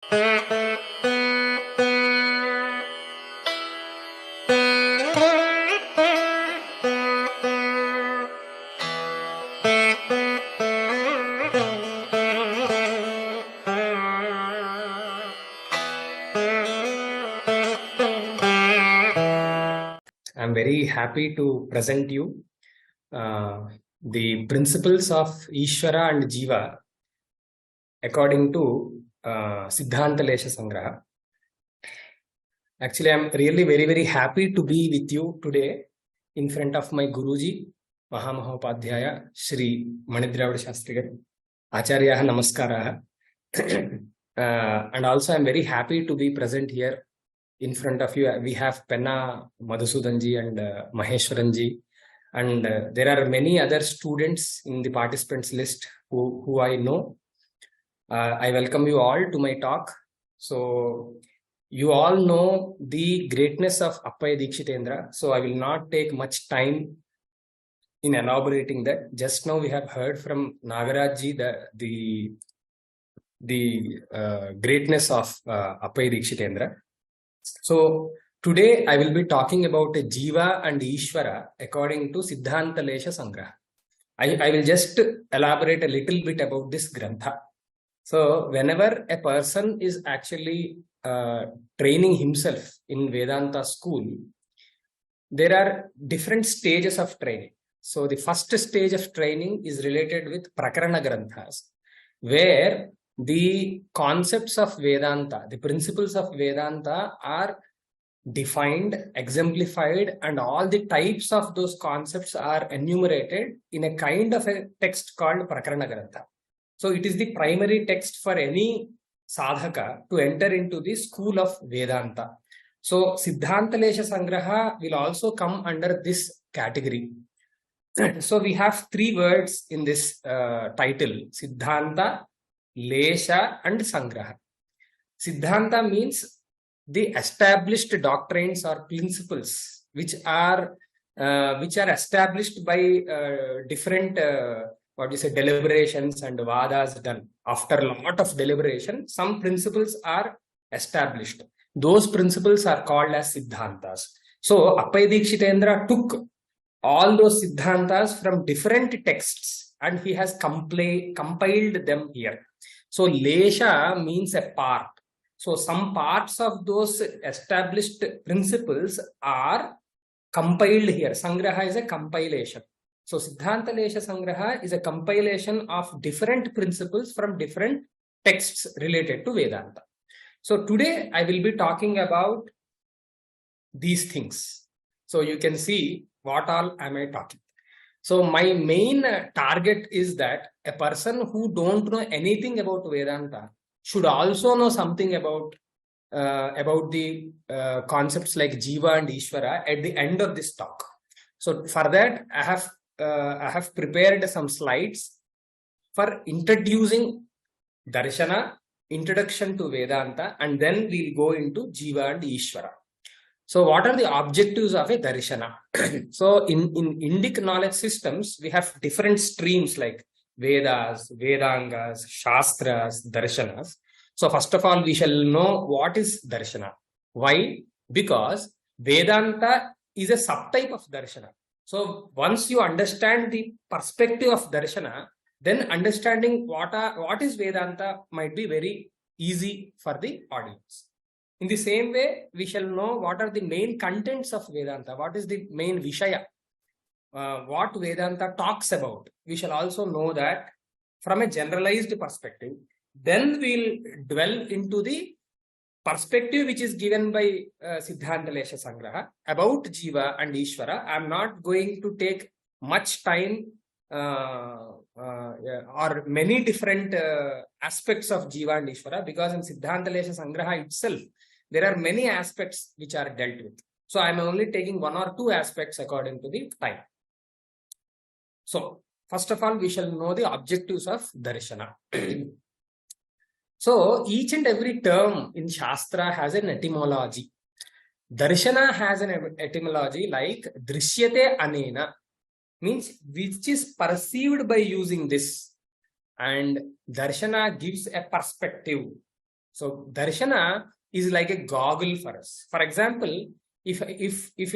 I'm very happy to present you the principles of Isvara and Jiva according to Siddhanta Lesha Sangraha. Actually, I'm really very happy to be with you today in front of my Guruji, Mahamahopadhyaya, Shri Manidravada Shastri Acharya Namaskara. And also, I'm very happy to be present here in front of you. We have Penna Madhusudanji and Maheshwaranji, and there are many other students in the participants list who I know. I welcome you all to my talk. So you all know the greatness of Appaya Dikshitendra, so I will not take much time in elaborating that. Just now we have heard from Nagarajji the greatness of Appaya Dikshitendra. So today I will be talking about Jiva and Isvara according to Siddhanta Lesha Sangraha. I will just elaborate a little bit about this grantha. So whenever a person is actually training himself in Vedanta school, there are different stages of training. So the first stage of training is related with Prakarana Granthas, where the concepts of Vedanta, the principles of Vedanta are defined, exemplified, and all the types of those concepts are enumerated in a kind of a text called Prakarana Grantha. So it is the primary text for any sadhaka to enter into the school of Vedanta. So Siddhanta Lesha Sangraha will also come under this category. So we have three words in this title: Siddhanta, Lesha, and Sangraha. Siddhanta means the established doctrines or principles which are established by different deliberations and vadas done. After a lot of deliberation, some principles are established. Those principles are called as Siddhantas. So Appaya Dikshitendra took all those Siddhantas from different texts and he has compiled them here. So Lesha means a part. So some parts of those established principles are compiled here. Sangraha is a compilation. So Siddhanta Lesha Sangraha is a compilation of different principles from different texts related to Vedanta. So today I will be talking about these things. So you can see what all am I talking. So my main target is that a person who don't know anything about Vedanta should also know something about the concepts like Jiva and Isvara at the end of this talk. So for that, I have prepared some slides for introducing Darshana, introduction to Vedanta, and then we'll go into Jiva and Isvara. So what are the objectives of a Darshana? So in Indic knowledge systems, we have different streams like Vedas, Vedangas, Shastras, Darshanas. So first of all, we shall know what is Darshana. Why? Because Vedanta is a subtype of Darshana. So once you understand the perspective of Darshana, then understanding what is Vedanta might be very easy for the audience. In the same way, we shall know what are the main contents of Vedanta, what is the main Vishaya, what Vedanta talks about. We shall also know that from a generalized perspective. Then we'll dwell into the perspective which is given by Siddhanta Lesha Sangraha about Jiva and Isvara. I'm not going to take much time or many different aspects of Jiva and Isvara, because in Siddhanta Lesha Sangraha itself, there are many aspects which are dealt with. So I'm only taking one or two aspects according to the time. So first of all, we shall know the objectives of Darshana. So each and every term in Shastra has an etymology. Darshana has an etymology like Drishyate Anena, means which is perceived by using this, and Darshana gives a perspective. So darshana is like a goggle for us. For example, if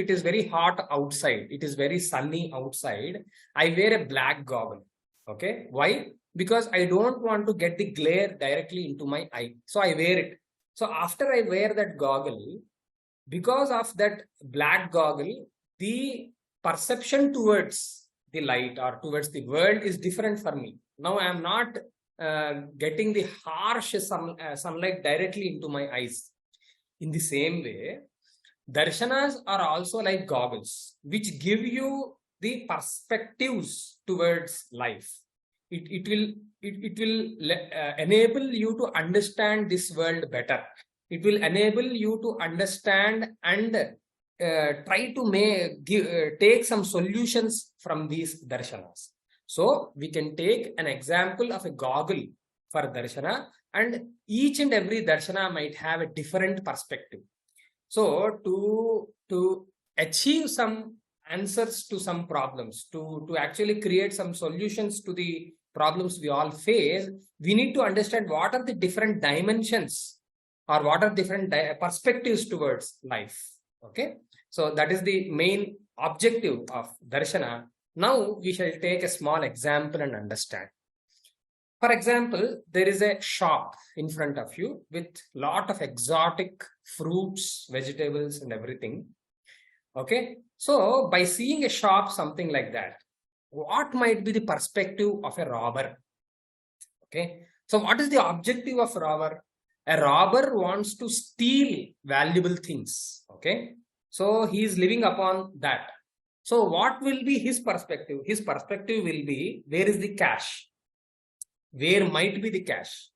it is very hot outside, it is very sunny outside, I wear a black goggle. Okay, why? Because I don't want to get the glare directly into my eye, so I wear it. So after I wear that goggle, because of that black goggle, the perception towards the light or towards the world is different for me. Now I am not getting the harsh sunlight directly into my eyes. In the same way, darshanas are also like goggles, which give you the perspectives towards life. It will enable you to understand this world better. It will enable you to understand and try to take some solutions from these darshanas. So we can take an example of a goggle for darshana, and each and every darshana might have a different perspective. So to achieve some answers to some problems, to actually create some solutions to the problems we all face, we need to understand what are the different dimensions or what are different perspectives towards life. Okay, so that is the main objective of darshana. Now we shall take a small example and understand. For example, there is a shop in front of you with lot of exotic fruits, vegetables and everything. Okay, so by seeing a shop, something like that, what might be the perspective of a robber? Okay, so what is the objective of robber? A robber wants to steal valuable things. Okay, so he is living upon that. So what will be his perspective? His perspective will be, where is the cash? Where might be the cash?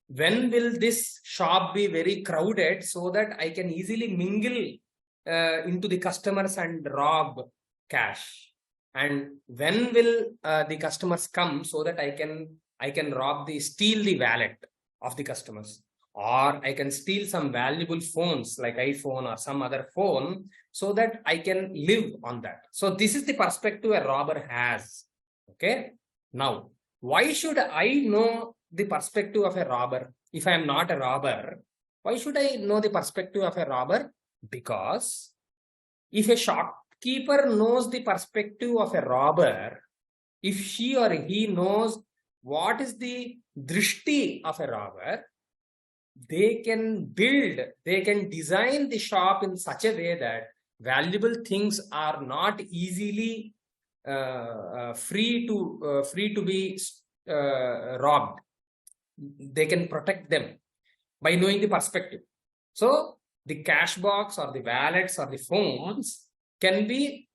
When will this shop be very crowded so that I can easily mingle into the customers and rob cash? And when will the customers come so that I can steal the wallet of the customers, or I can steal some valuable phones like iPhone or some other phone so that I can live on that. So this is the perspective a robber has. Okay, now why should I know the perspective of a robber? If I am not a robber, why should I know the perspective of a robber? Because if a shopkeeper knows the perspective of a robber, if she or he knows what is the drishti of a robber, they can design the shop in such a way that valuable things are not easily free to be robbed. They can protect them by knowing the perspective. So the cash box or the wallets or the phones can be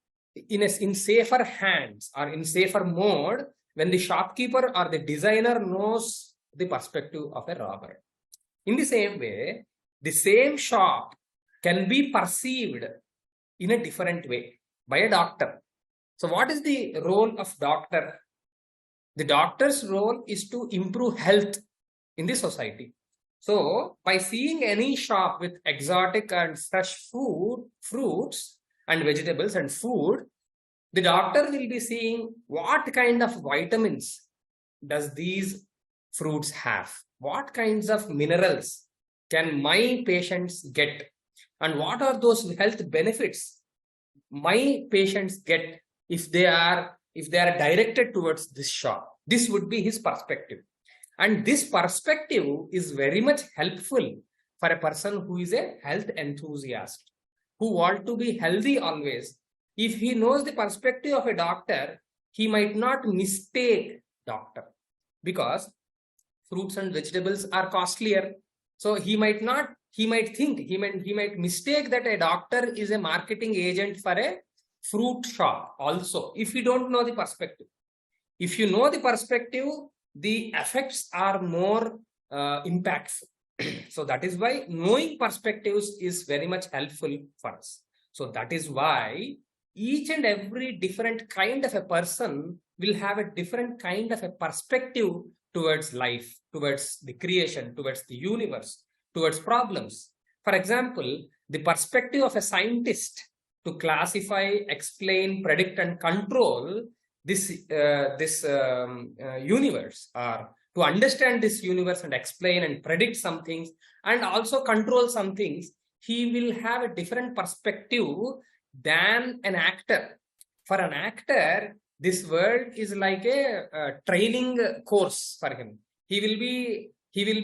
in safer hands or in safer mode when the shopkeeper or the designer knows the perspective of a robber. In the same way, the same shop can be perceived in a different way by a doctor. So what is the role of doctor? The doctor's role is to improve health in the society. So by seeing any shop with exotic and fresh fruits and vegetables and food, the doctor will be seeing what kind of vitamins does these fruits have, what kinds of minerals can my patients get, and what are those health benefits my patients get if they are directed towards this shop. This would be his perspective. And this perspective is very much helpful for a person who is a health enthusiast, who want to be healthy always. If he knows the perspective of a doctor, he might not mistake doctor, because fruits and vegetables are costlier. So he might mistake that a doctor is a marketing agent for a fruit shop also, if you don't know the perspective. If you know the perspective, the effects are more impactful. So that is why knowing perspectives is very much helpful for us. So that is why each and every different kind of a person will have a different kind of a perspective towards life, towards the creation, towards the universe, towards problems. For example, the perspective of a scientist to classify, explain, predict, and control this universe, or to understand this universe and explain and predict some things and also control some things, he will have a different perspective than an actor. For an actor, this world is like a training course for him. He will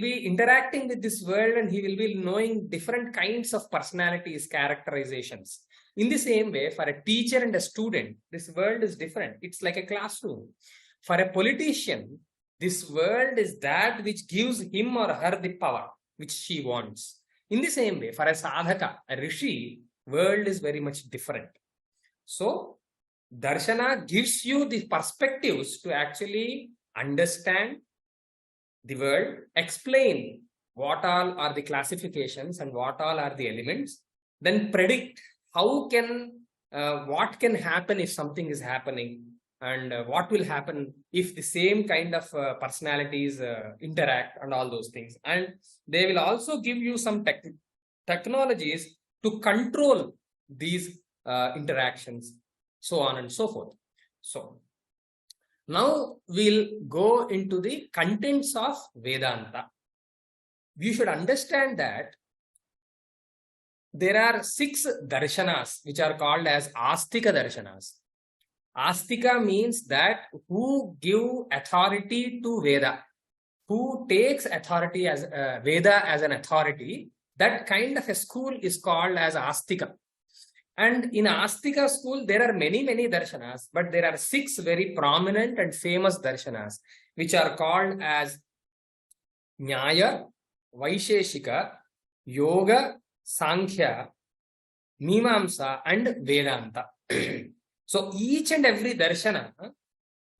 be interacting with this world and he will be knowing different kinds of personalities, characterizations. In the same way, for a teacher and a student, this world is different. It's like a classroom. For a politician, this world is that which gives him or her the power which she wants. In the same way, for a sadhaka, a rishi, world is very much different. So, darshana gives you the perspectives to actually understand the world, explain what all are the classifications and what all are the elements, then predict how can, what can happen if something is happening, and what will happen if the same kind of personalities interact and all those things. And they will also give you some technologies to control these interactions, so on and so forth. So now we'll go into the contents of Vedanta. We should understand that there are 6 darshanas which are called as Astika darshanas. Astika means that who give authority to Veda, who takes authority as Veda as an authority. That kind of a school is called as Astika. And in Astika school, there are many darshanas, but there are 6 very prominent and famous darshanas, which are called as Nyaya, Vaisheshika, Yoga, Sankhya, Mimamsa, and Vedanta. So each and every darshana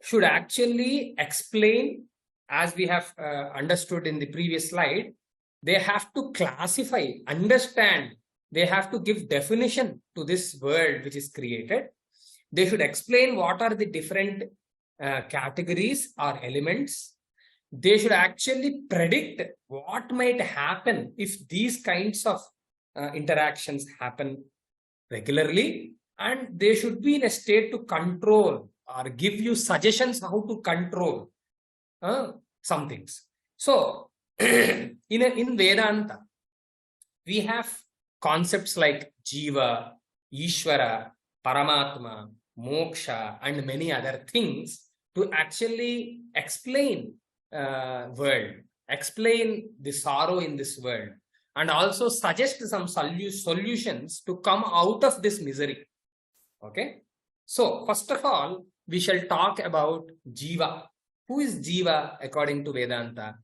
should actually explain, as we have understood in the previous slide. They have to classify, understand, they have to give definition to this world which is created. They should explain what are the different categories or elements. They should actually predict what might happen if these kinds of interactions happen regularly, and they should be in a state to control or give you suggestions how to control some things. So in Vedanta, we have concepts like Jiva, Isvara, Paramatma, Moksha, and many other things to actually explain world, explain the sorrow in this world, and also suggest some solutions to come out of this misery. Okay, so first of all, we shall talk about Jiva. Who is Jiva according to Vedanta?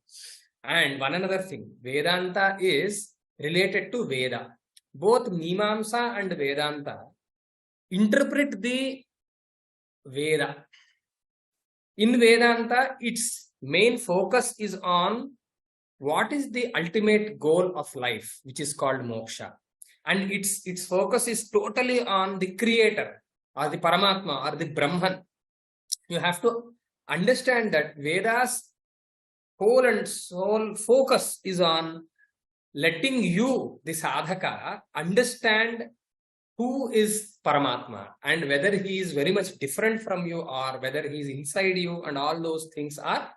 And one another thing, Vedanta is related to Veda. Both Mimamsa and Vedanta interpret the Veda. In Vedanta, its main focus is on what is the ultimate goal of life, which is called moksha. And its focus is totally on the creator or the Paramatma or the Brahman. You have to understand that Veda's whole and soul focus is on letting you, the sadhaka, understand who is Paramatma and whether he is very much different from you or whether he is inside you, and all those things are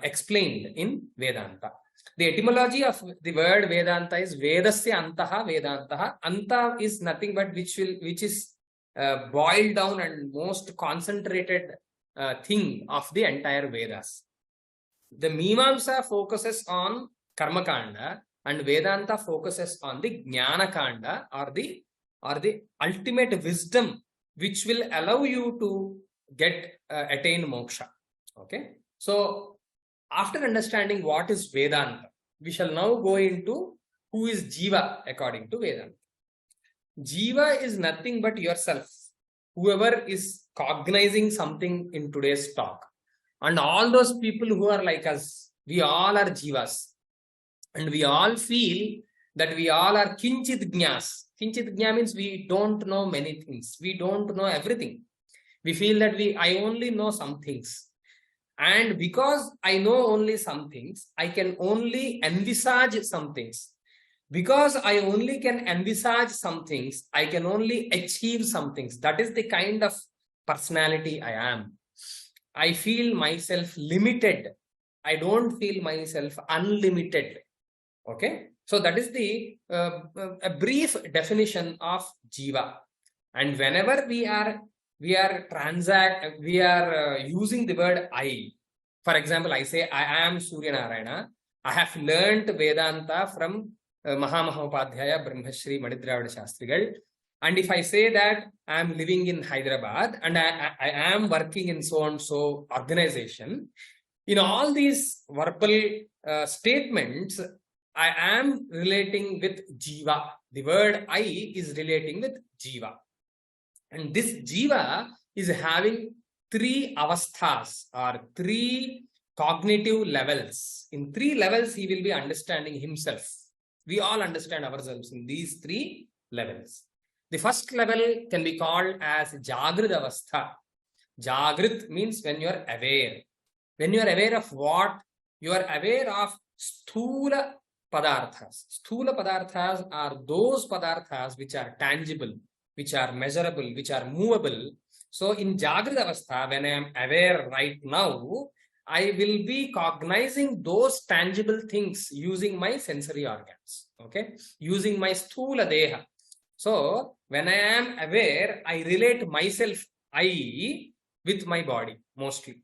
explained in Vedanta. The etymology of the word Vedanta is Vedasya Antaha Vedantaha. Anta is nothing but which is boiled down and most concentrated thing of the entire Vedas. The Mimamsa focuses on Karma Kanda and Vedanta focuses on the Jnana Kanda, or the ultimate wisdom which will allow you to attain moksha. Okay, so after understanding what is Vedanta, we shall now go into who is Jiva according to Vedanta. Jiva is nothing but yourself, whoever is cognizing something in today's talk. And all those people who are like us, we all are Jivas. And we all feel that we all are Kinchit Jñas. Kinchit Jña means we don't know many things. We don't know everything. We feel that I only know some things. And because I know only some things, I can only envisage some things. Because I only can envisage some things, I can only achieve some things. That is the kind of personality I am. I feel myself limited. I don't feel myself unlimited. Okay. So that is the a brief definition of Jiva. And whenever we are using the word I. For example, I say I am Suryanarayana. I have learnt Vedanta from Mahamahopadhyaya Brahmashri Madhidravida Shastrigal. And if I say that I am living in Hyderabad and I am working in so and so organization, in all these verbal statements, I am relating with Jiva. The word I is relating with Jiva. And this Jiva is having three avasthas or three cognitive levels. In three levels, he will be understanding himself. We all understand ourselves in these three levels. The first level can be called as Jagrit avastha. Jagrit means when you are aware. When you are aware of what? You are aware of sthula padarthas. Sthula padarthas are those padarthas which are tangible, which are measurable, which are movable. So in Jagrita Avastha, when I am aware right now, I will be cognizing those tangible things using my sensory organs, okay? Using my sthula deha. So when I am aware, I relate myself, I, with my body, mostly.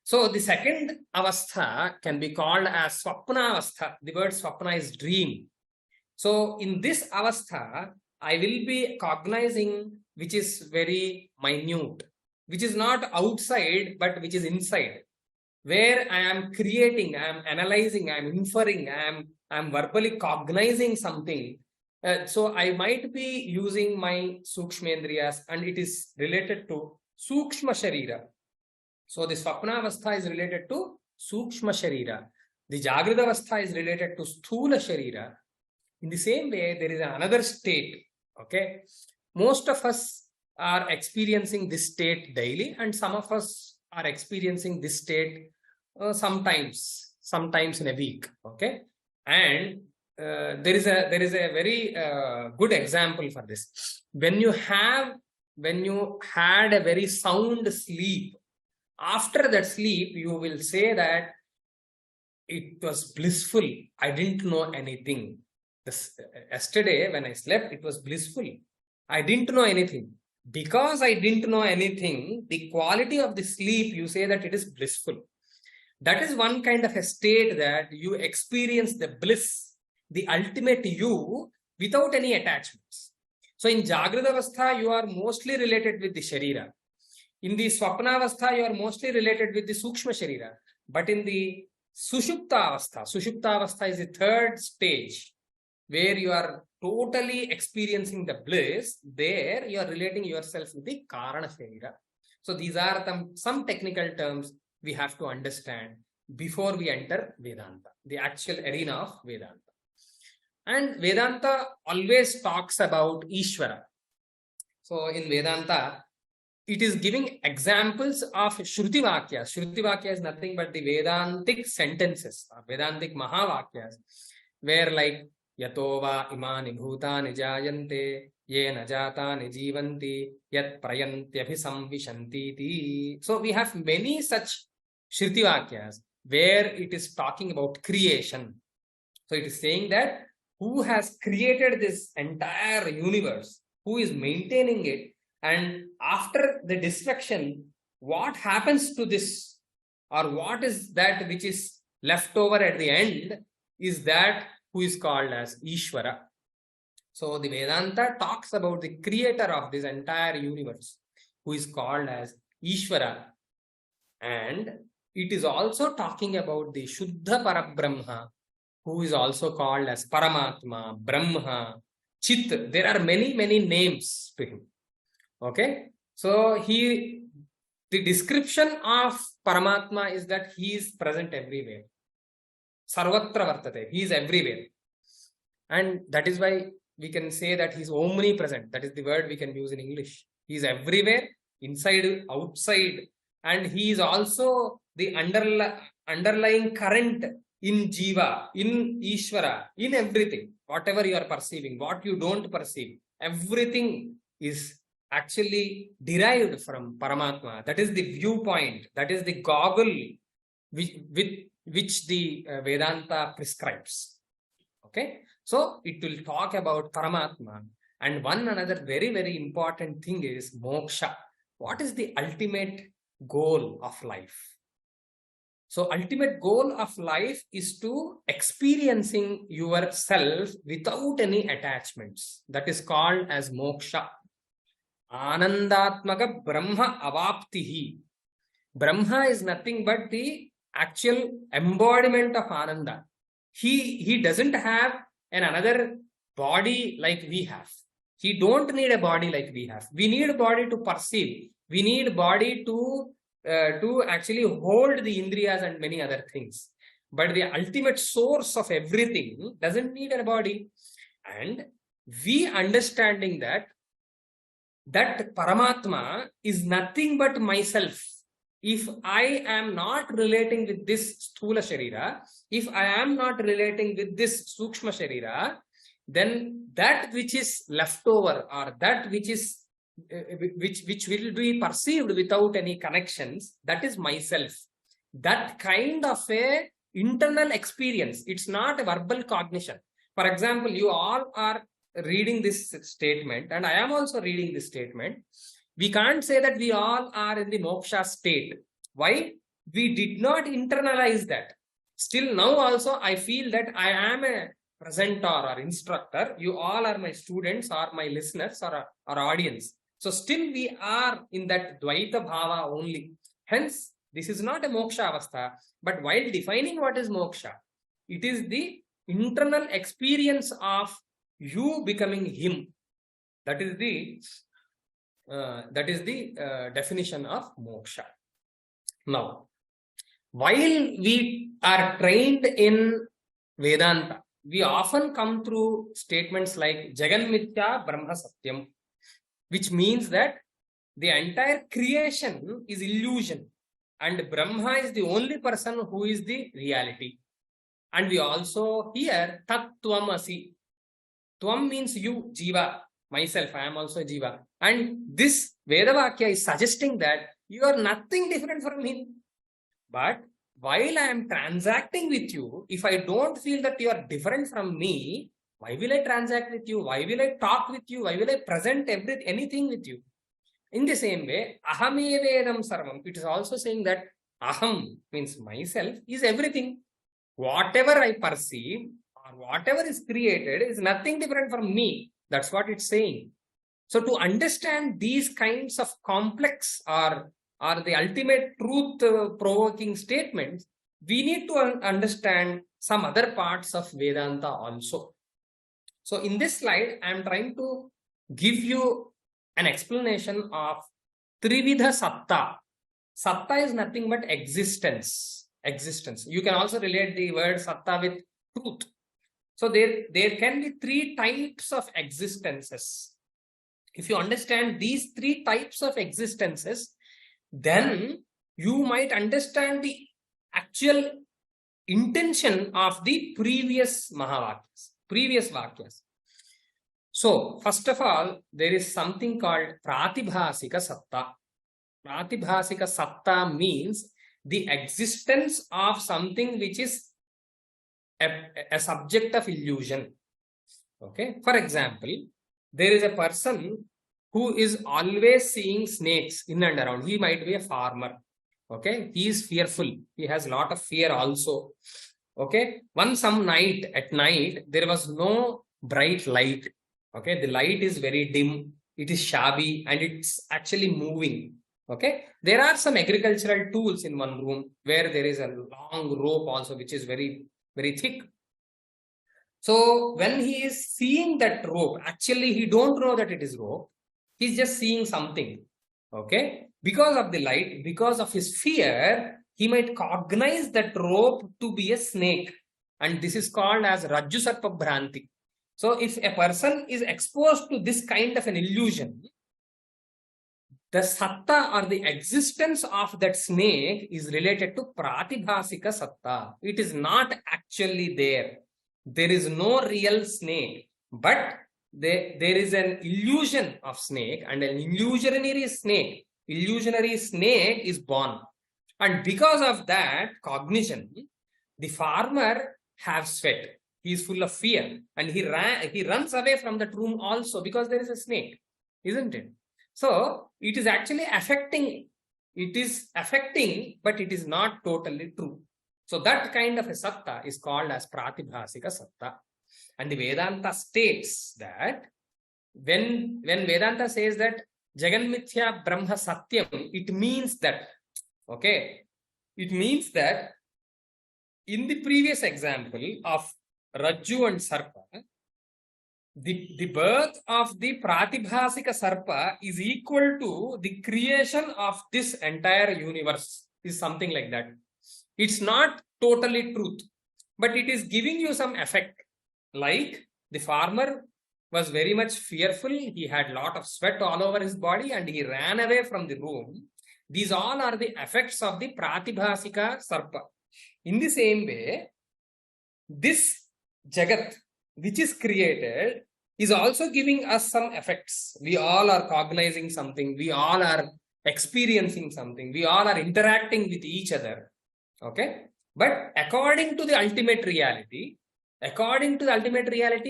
So the second avastha can be called as swapna avastha. The word swapna is dream. So in this avastha, I will be cognizing which is very minute, which is not outside, but which is inside, where I am creating, I am analyzing, I am inferring, I am verbally cognizing something. So I might be using my sukshmendriyas, and it is related to sukshma sharira. So the swapna avastha is related to sukshma sharira. The jagrita avastha is related to sthula sharira. In the same way, there is another state. Okay, most of us are experiencing this state daily, and some of us are experiencing this state sometimes in a week. Okay, and there is a very good example for this. When you had a very sound sleep, after that sleep, you will say that it was blissful. I didn't know anything. Yesterday, when I slept, it was blissful. I didn't know anything. Because I didn't know anything, the quality of the sleep, you say that it is blissful. That is one kind of a state that you experience the bliss, the ultimate you, without any attachments. So in Jagrita Avastha, you are mostly related with the Sharira. In the Swapna Avastha, you are mostly related with the Sukshma Sharira. But in the Sushupta Avastha is the third stage, where you are totally experiencing the bliss. There you are relating yourself with the Karana Sharira. So these are some technical terms we have to understand before we enter Vedanta, the actual arena of Vedanta. And Vedanta always talks about Isvara. So in Vedanta, it is giving examples of Shruti Vakyas. Shruti Vakya is nothing but the Vedantic sentences, Vedantic Mahavakyas, where like Yatova imani bhutani jayante yena jatani jivanti yat prayantyabhisamvishanti. So we have many such Shruti Vakyas where it is talking about creation. So it is saying that who has created this entire universe, who is maintaining it, and after the destruction, what happens to this, or what is that which is left over at the end, is that who is called as Isvara. So the Vedanta talks about the creator of this entire universe, who is called as Isvara. And it is also talking about the Shuddha Parabrahma, who is also called as Paramatma, Brahma, Chit. There are many names to him. Okay, so the description of Paramatma is that he is present everywhere. Sarvatra vartate, he is everywhere. And that is why we can say that he is omnipresent. That is the word we can use in English. He is everywhere, inside, outside, and he is also the underlying current in Jiva, in Isvara, in everything. Whatever you are perceiving, what you don't perceive, everything is actually derived from Paramatma. That is the viewpoint, that is the goggle which the Vedanta prescribes. Okay, so it will talk about Paramatma. And one another very, very important thing is moksha. What is the ultimate goal of life? So ultimate goal of life is to experiencing yourself without any attachments. That is called as moksha. Anandatmaka Brahma avaptihi. Brahma is nothing but the actual embodiment of Ananda. He doesn't have another body like we have. He don't need a body like we have. We need a body to perceive. We need body to actually hold the indriyas and many other things. But the ultimate source of everything doesn't need a body. And we understanding that Paramatma is nothing but myself. If I am not relating with this Sthula Sharira, if I am not relating with this Sukshma Sharira, then that which is left over, or that which is which will be perceived without any connections, that is myself. That kind of a internal experience, it's not a verbal cognition. For example, you all are reading this statement, and I am also reading this statement. We can't say that we all are in the moksha state. Why? We did not internalize that. Still now also I feel that I am a presenter or instructor. You all are my students or my listeners or audience. So still we are in that Dvaita Bhava only. Hence, this is not a moksha avastha. But while defining what is moksha, it is the internal experience of you becoming him. That is the definition of moksha. Now, while we are trained in Vedanta, we often come through statements like Jagan Mithya Brahma Satyam, which means that the entire creation is illusion and Brahma is the only person who is the reality. And we also hear Tat Tvam Asi. Tvam means you, Jiva, myself, I am also Jiva. And this Vedavakya is suggesting that you are nothing different from him. But while I am transacting with you, if I don't feel that you are different from me, why will I transact with you? Why will I talk with you? Why will I present anything with you? In the same way, Ahamevedam Sarvam, it is also saying that Aham means myself is everything. Whatever I perceive or whatever is created is nothing different from me. That's what it's saying. So to understand these kinds of complex or the ultimate truth-provoking statements, we need to understand some other parts of Vedanta also. So in this slide, I am trying to give you an explanation of Trividha Satta. Satta is nothing but existence. Existence. You can also relate the word Satta with truth. So there can be three types of existences. If you understand these three types of existences, then you might understand the actual intention of the previous Mahavakyas, previous Vakyas. So, first of all, there is something called Pratibhasika Satta. Pratibhasika Satta means the existence of something which is a subject of illusion. Okay. For example, there is a person who is always seeing snakes in and around. He might be a farmer. Okay. He is fearful. He has a lot of fear also. Okay. Some night, at night, there was no bright light. Okay. The light is very dim. It is shabby and it's actually moving. Okay. There are some agricultural tools in one room where there is a long rope also, which is very, very thick. So when he is seeing that rope, actually he don't know that it is rope. He's just seeing something. Okay. Because of the light, because of his fear, he might cognize that rope to be a snake. And this is called as Rajju Sarpa Bhranti. So if a person is exposed to this kind of an illusion, the satta or the existence of that snake is related to Pratibhasika Satta. It is not actually there. There is no real snake. But there is an illusion of snake, and an illusionary snake is born. And because of that cognition, the farmer has sweat. He is full of fear, and he runs away from that room also because there is a snake, isn't it? So it is actually affecting. It is affecting, but it is not totally true. So that kind of a satta is called as pratibhasika satta. And the Vedanta states that when Vedanta says that Jaganmithya Brahma Satyam, it means that, okay, it means that in the previous example of Rajju and Sarpa, the birth of the Pratibhasika Sarpa is equal to the creation of this entire universe, is something like that. It's not totally truth, but it is giving you some effect. Like the farmer was very much fearful, he had a lot of sweat all over his body and he ran away from the room. These all are the effects of the Pratibhasika Sarpa. In the same way, this Jagat, which is created, is also giving us some effects. We all are cognizing something, we all are experiencing something, we all are interacting with each other. Okay? But according to the ultimate reality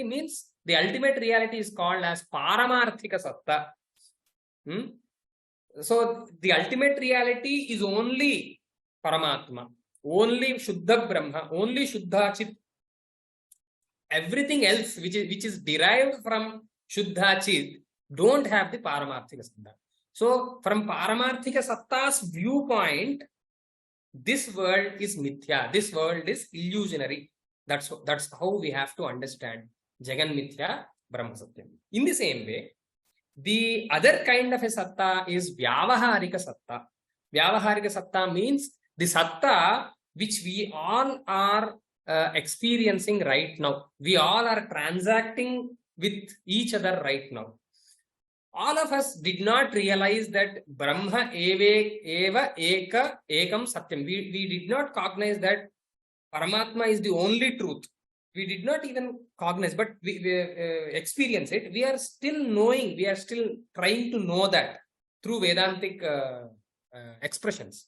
means the ultimate reality is called as Paramarthika Satta. So the ultimate reality is only Paramatma, only Shuddha Brahma, only Shuddha Chit. Everything else which is derived from Shuddha Chit don't have the Paramarthika Satta. So from Paramarthika Satta's viewpoint, this world is mithya, this world is illusionary. That's how we have to understand Jagan Mithya Brahma Satyam. In the same way, the other kind of a satta is Vyavaharika Satta. Vyavaharika Satta means the satta which we all are experiencing right now. We all are transacting with each other right now. All of us did not realize that Brahma eva ekam satyam. We did not cognize that Paramatma is the only truth. We did not even cognize, but we experience it. We are still knowing, we are still trying to know that through Vedantic expressions.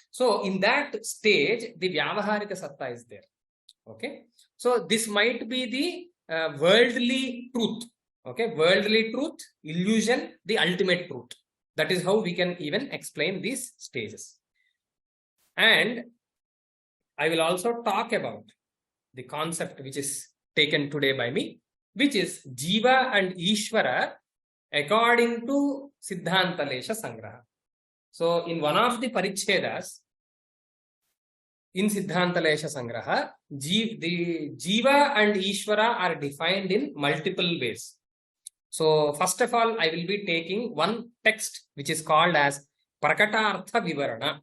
So in that stage, the Vyavaharika Satta is there. Okay. So this might be the worldly truth. Okay. Worldly truth, illusion, the ultimate truth. That is how we can even explain these stages. And I will also talk about the concept which is taken today by me, which is Jiva and Isvara according to Siddhantalesha Sangraha. So in one of the Parichedas, in Siddhantalesha Sangraha, the Jiva and Isvara are defined in multiple ways. So first of all, I will be taking one text which is called as Prakatartha Vivarana.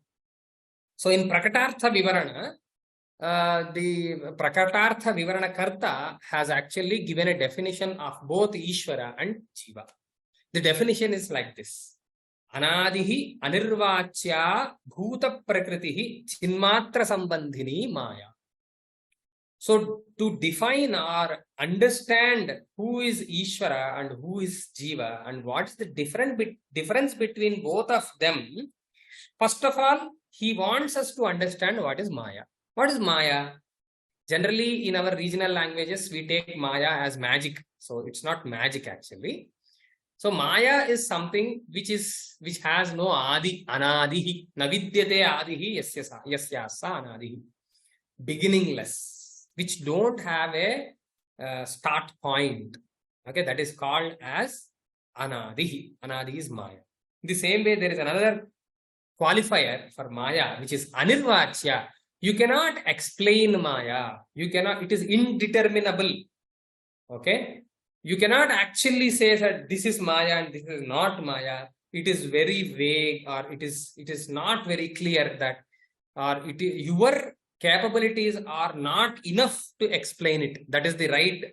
So in Prakatartha Vivarana, the Prakatartha Vivarana Karta has actually given a definition of both Isvara and Jiva. The definition is like this. Anadihi anirvachya bhuta prakritihi chinmatra sambandhini maya. So to define or understand who is Isvara and who is Jiva and what's the difference between both of them, first of all, he wants us to understand what is Maya. What is Maya? Generally, in our regional languages, we take Maya as magic. So it's not magic actually. So Maya is something which has no adi, anadihi, navidyate adihi yasyasa anadihi, beginningless, which don't have a start point. Okay, that is called as anadihi. Anadihi is Maya. In the same way, there is another qualifier for Maya, which is anirvachya. You cannot explain Maya. You cannot, it is indeterminable. Okay. You cannot actually say that this is Maya and this is not Maya. It is very vague, or it is not very clear that, or your capabilities are not enough to explain it. That is the right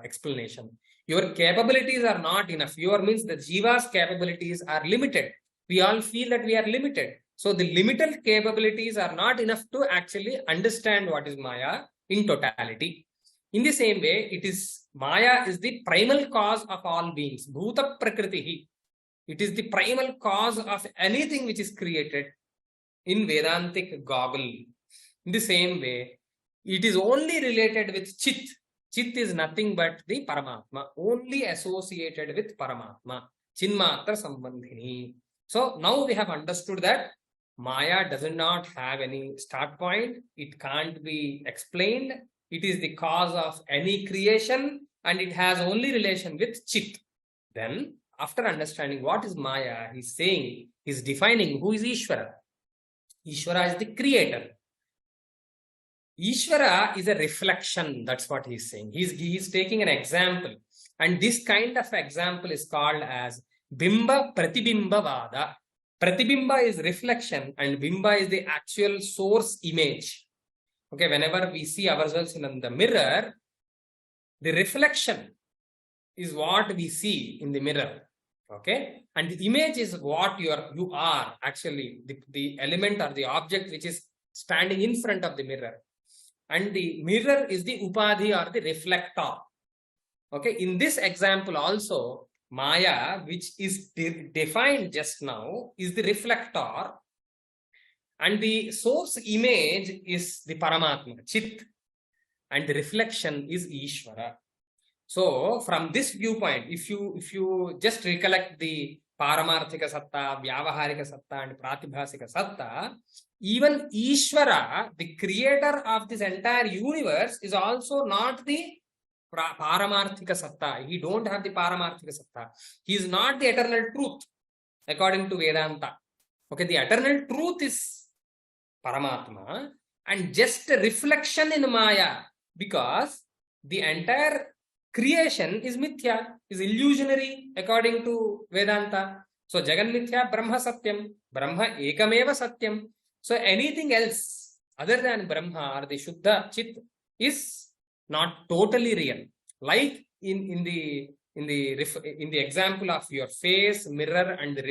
explanation. Your capabilities are not enough. Your means the Jiva's capabilities are limited. We all feel that we are limited. So the limited capabilities are not enough to actually understand what is Maya in totality. In the same way, it is Maya is the primal cause of all beings. Bhuta Prakritihi. It is the primal cause of anything which is created in Vedantic goggle. In the same way, it is only related with Chit. Chit is nothing but the Paramatma, only associated with Paramatma. Chinmatra Sambandhini. So now we have understood that Maya does not have any start point. It can't be explained. It is the cause of any creation and it has only relation with Chit. Then, after understanding what is Maya, he's saying, he's defining who is Isvara. Isvara is the creator. Isvara is a reflection. That's what he's saying. He's taking an example. And this kind of example is called as Bimba Pratibimba Vada. Pratibimba is reflection and Bimba is the actual source image. Okay, whenever we see ourselves in the mirror, the reflection is what we see in the mirror. Okay, and the image is what you are actually, the element or the object which is standing in front of the mirror. And the mirror is the upadhi or the reflector. Okay, in this example also, Maya, which is defined just now, is the reflector. And the source image is the Paramatma, Chit. And the reflection is Isvara. So, from this viewpoint, if you just recollect the Paramarthika Satta, Vyavaharika Satta and Pratibhasika Satta, even Isvara, the creator of this entire universe, is also not the Paramarthika Satta. He don't have the Paramarthika Satta. He is not the eternal truth, according to Vedanta. Okay, the eternal truth is Paramatma and just a reflection in Maya, because the entire creation is mithya, is illusionary according to Vedanta. So Jagan mithya, Brahma satyam, Brahma ekameva satyam. So anything else other than Brahma or the Shuddha Chit is not totally real. Like in the example of your face, mirror, and the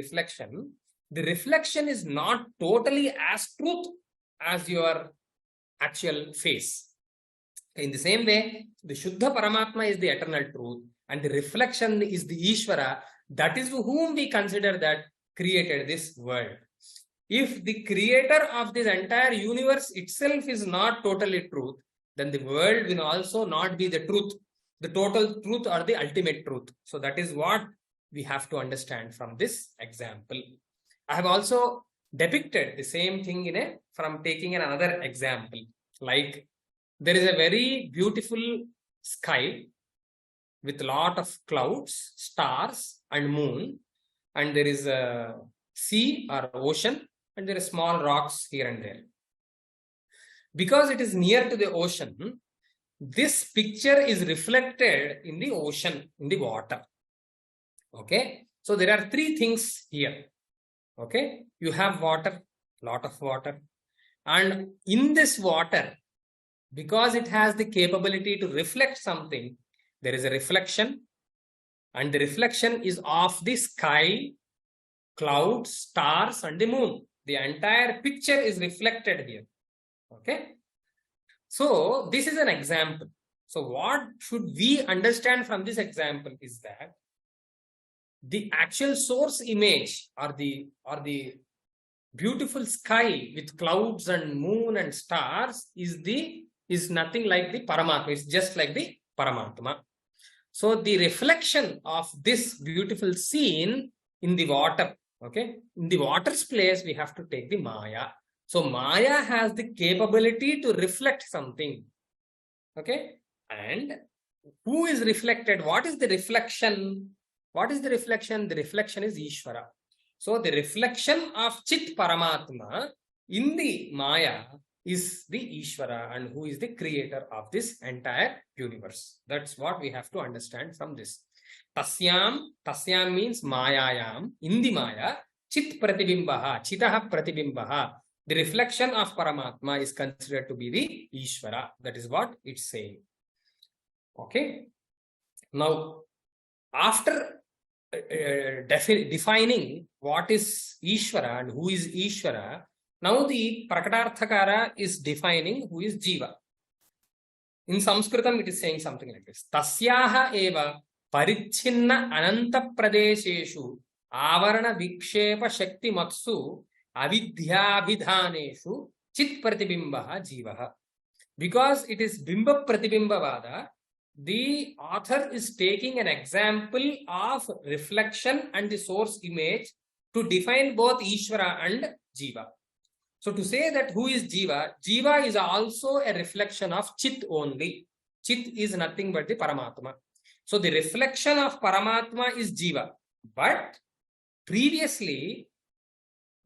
reflection is not totally as truth as your actual face. In the same way, the Shuddha Paramatma is the eternal truth and the reflection is the Isvara. That is whom we consider that created this world. If the creator of this entire universe itself is not totally truth, then the world will also not be the truth, the total truth or the ultimate truth. So that is what we have to understand from this example. I have also depicted the same thing from taking another example. Like there is a very beautiful sky with a lot of clouds, stars and moon, and there is a sea or ocean, and there are small rocks here and there. Because it is near to the ocean, this picture is reflected in the ocean, in the water. Okay, so there are three things here. Okay, you have water, lot of water, and in this water, because it has the capability to reflect something, there is a reflection, and the reflection is of the sky, clouds, stars, and the moon. The entire picture is reflected here. Okay, so this is an example. So what should we understand from this example is that the actual source image or the beautiful sky with clouds and moon and stars is nothing like the Paramatma. It's just like the Paramatma. So the reflection of this beautiful scene in the water, okay, in the water's place, we have to take the Maya. So Maya has the capability to reflect something. Okay, and who is reflected? What is the reflection? What is the reflection? The reflection is Isvara. So the reflection of Chit Paramatma in the Maya is the Isvara, and who is the creator of this entire universe. That's what we have to understand from this. Tasyam means Mayayam. In the Maya, Chit Pratibimbaha, Chitaha Pratibimbaha. The reflection of Paramatma is considered to be the Isvara. That is what it's saying. Okay. Now, after defining what is Isvara and who is Isvara, now the Prakatarthakara is defining who is Jiva. In Sanskritam, it is saying something like this. Tasyaha eva parichinna ananta pradesheshu avarana vikshepa shakti matsu avidyabhidhaneshu chit pratibimbaha jivaha. Because it is bimba pratibimbavada, the author is taking an example of reflection and the source image to define both Isvara and Jiva. So to say that who is Jiva, Jiva is also a reflection of Chit only. Chit is nothing but the Paramatma. So the reflection of Paramatma is Jiva. But previously,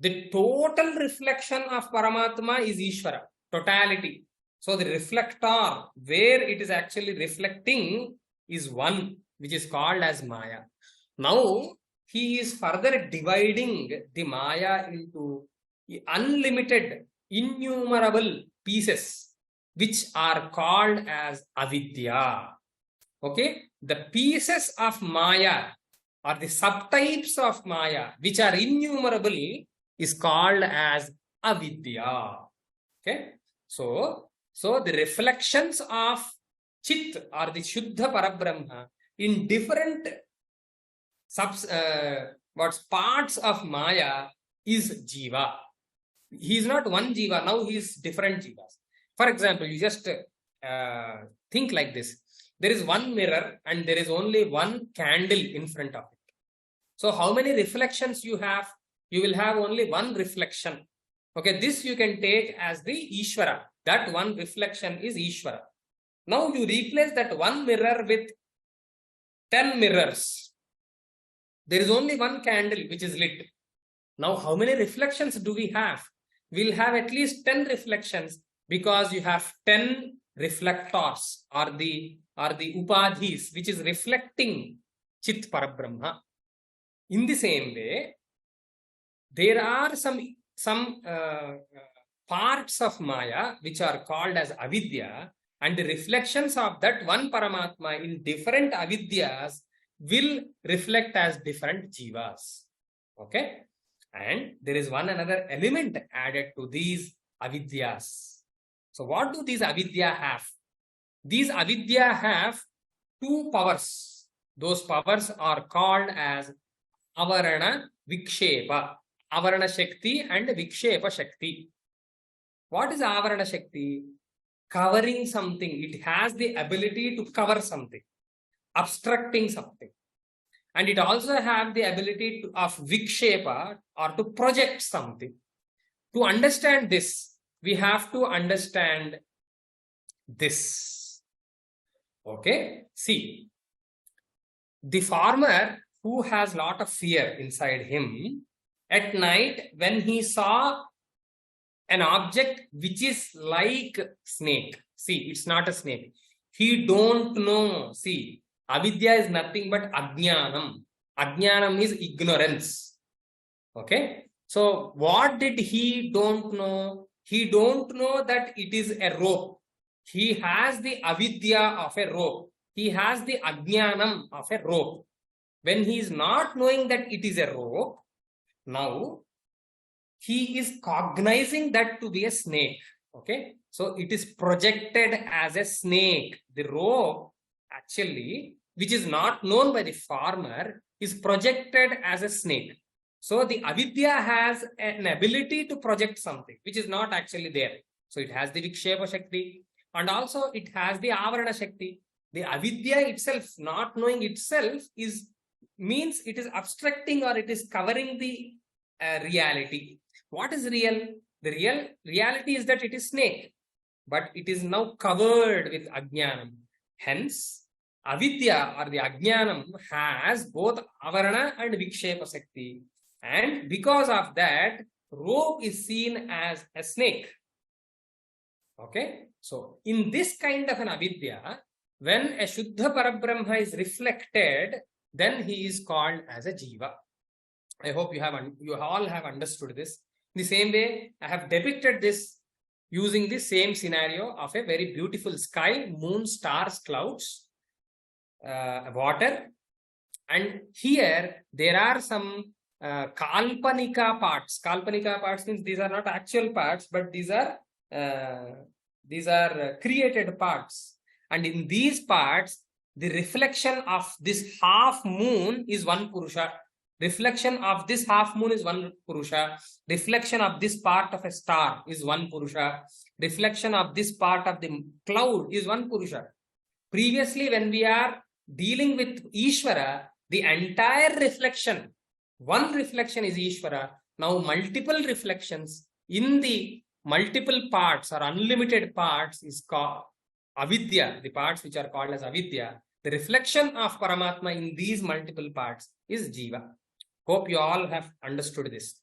the total reflection of Paramatma is Isvara, totality. So the reflector, where it is actually reflecting, is one, which is called as Maya. Now, he is further dividing the Maya into unlimited, innumerable pieces, which are called as avidya. Okay? The pieces of Maya, or the subtypes of Maya, which are innumerable, is called as avidya. Okay? So the reflections of Chit or the Shuddha Parabrahma in different parts of Maya is Jiva. He is not one Jiva, now he is different Jivas. For example, you just think like this. There is one mirror and there is only one candle in front of it. So how many reflections you have? You will have only one reflection. Okay, this you can take as the Isvara. That one reflection is Isvara. Now you replace that one mirror with 10 mirrors. There is only one candle which is lit. Now how many reflections do we have? We'll have at least 10 reflections because you have 10 reflectors or the upadhis which is reflecting Chit Parabrahma. In the same way, there are some parts of Maya which are called as avidya, and the reflections of that one Paramatma in different avidyas will reflect as different jivas. Okay? And there is one another element added to these avidyas. So what do these avidya have? These avidya have two powers. Those powers are called as avarana vikshepa. Avarana Shakti and Vikshepa Shakti. What is Avarana Shakti? Covering something. It has the ability to cover something, obstructing something. And it also has the ability of Vikshepa, or to project something. To understand this, we have to understand this. Okay? See, the farmer who has a lot of fear inside him, at night, when he saw an object which is like snake, see, it's not a snake. He don't know. See, avidya is nothing but ajnanam. Ajnanam is ignorance. Okay? So, what did he don't know? He don't know that it is a rope. He has the avidya of a rope. He has the ajnanam of a rope. When he is not knowing that it is a rope, now he is cognizing that to be a snake. Okay, so it is projected as a snake. The rope, actually, which is not known by the farmer, is projected as a snake. So the avidya has an ability to project something which is not actually there. So it has the Vikshepa Shakti, and also it has the Avarana Shakti. The avidya itself, not knowing itself, means it is obstructing or it is covering the reality. What is real? The reality is that it is snake, but it is now covered with ajnanam. Hence, avidya or the ajnanam has both avarana and vikshepa shakti, and because of that, rope is seen as a snake. Okay, so in this kind of an avidya, when a Shuddha Parabrahma is reflected, then he is called as a Jiva. I hope you all have understood this. In the same way, I have depicted this using the same scenario of a very beautiful sky, moon, stars, clouds, water. And here there are some kalpanika parts. Kalpanika parts means these are not actual parts, but these are created parts. And in these parts, the reflection of this half moon is one Purusha. Reflection of this half moon is one Purusha. Reflection of this part of a star is one Purusha. Reflection of this part of the cloud is one Purusha. Previously, when we are dealing with Isvara, the entire reflection, one reflection is Isvara. Now, multiple reflections in the multiple parts or unlimited parts is called avidya, the parts which are called as avidya. The reflection of Paramatma in these multiple parts is Jiva. Hope you all have understood this.